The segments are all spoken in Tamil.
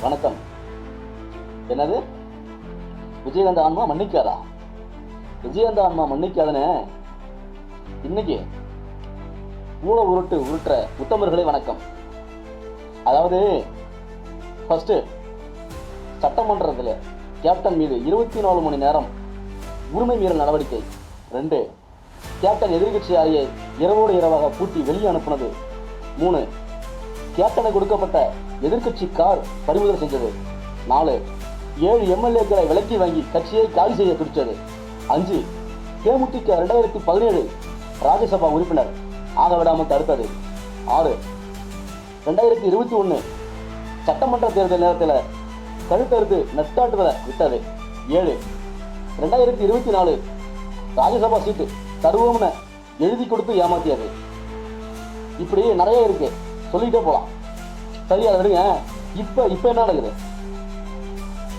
வணக்கம். என்னது? விஜயகாந்த் ஆன்மா மன்னிக்காதா? விஜயகாந்த் ஆன்மா மன்னிக்காதனே. இன்னைக்கு உருட்டுற உத்தமர்களே வணக்கம். அதாவது ஃபர்ஸ்ட் சட்டமன்றத்தில் கேப்டன் மீது 24 மணி நேரம் உரிமை மீறல் நடவடிக்கை. 2, கேப்டன் எதிர்கட்சியாரியை இரவோடு இரவாக பூட்டி வெளியே அனுப்புனது. 3, கேப்டனை கொடுக்கப்பட்ட எதிர்கட்சி கார் பறிமுதல் செஞ்சது. 4, 7 எம்எல்ஏக்களை விலக்கி வாங்கி கட்சியை காலி செய்ய துடிச்சது. 5, தேமுதிக 2017 ராஜ்யசபா உறுப்பினர் ஆக விடாமல் தடுத்தது. 6, 2021 சட்டமன்ற தேர்தல் நேரத்தில் கழுத்தறுத்து நட்டாட்டுவதை விட்டது. 7, 2024 ராஜ்யசபா சீட்டு தருவோம்னு எழுதி கொடுத்து ஏமாத்தியது. இப்படி நிறைய இருக்கு, சொல்லிட்டே போலாம். சரி, அதை விடுங்க. இப்ப என்ன நடக்குது?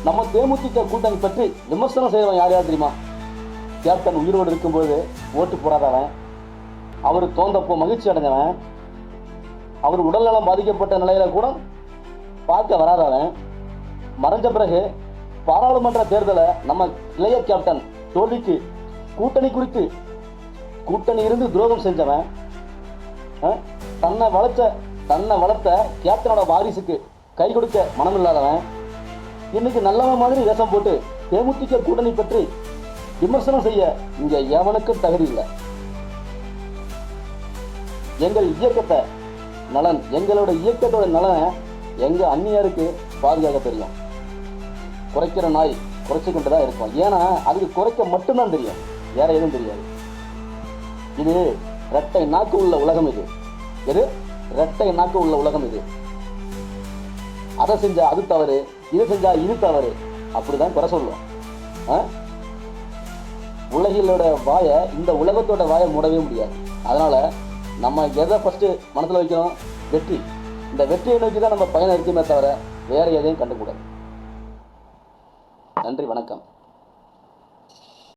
நம்ம தேமுதிக கூட்டணி பற்றி விமர்சனம் செய்யறவன் யார் தெரியுமா? கேப்டன் உயிரோடு இருக்கும்போது ஓட்டு போடாதவன், அவர் தோந்தப்போ மகிழ்ச்சி அடைஞ்சவன், அவர் உடல்நலம் பாதிக்கப்பட்ட நிலையில கூட பார்க்க வராதவன், மறைஞ்ச பிறகு பாராளுமன்ற தேர்தலை நம்ம இளைய கேப்டன் தோல்விக்கு கூட்டணி இருந்து துரோகம் செஞ்சவன், தன்னை வளர்த்த கேப்டனோட வாரிசுக்கு கை கொடுக்க மனம் இல்லாதவன், இன்னைக்கு நல்லவன் மாதிரி வேஷம் போட்டு தேமுதிக கூட்டணி பற்றி விமர்சனம் செய்ய இங்க எவனுக்கும் தகுதி இல்லை. எங்களோட இயக்கத்தோட நலனை எங்க அந்நியருக்கு பாதுகாக்க தெரியும். குறைக்கிற நாய் குறைச்சிக்கிட்டு தான் இருக்கும். ஏன்னா அதுக்கு குறைக்க மட்டும்தான் தெரியும், வேற எதுவும் தெரியாது. இது இரட்டை நாக்கு உள்ள உலகம். இது இரட்டை நாக்கு உள்ள உலகம். இது அதை செஞ்சா அது தவறு, இதை செஞ்சா இது தவறு, அப்படிதான் குறை சொல்லும். உலகிலோட வாயை இந்த உலகத்தோட வாயை மூடவே முடியாது. அதனால நம்ம எதை ஃபர்ஸ்ட் மனசுல வைக்கணும்? வெற்றி. இந்த வெற்றியை நோக்கி தான் நம்ம பயணம் இருக்குமே தவிர வேற எதையும் கண்டுக்கூடாது. நன்றி, வணக்கம்.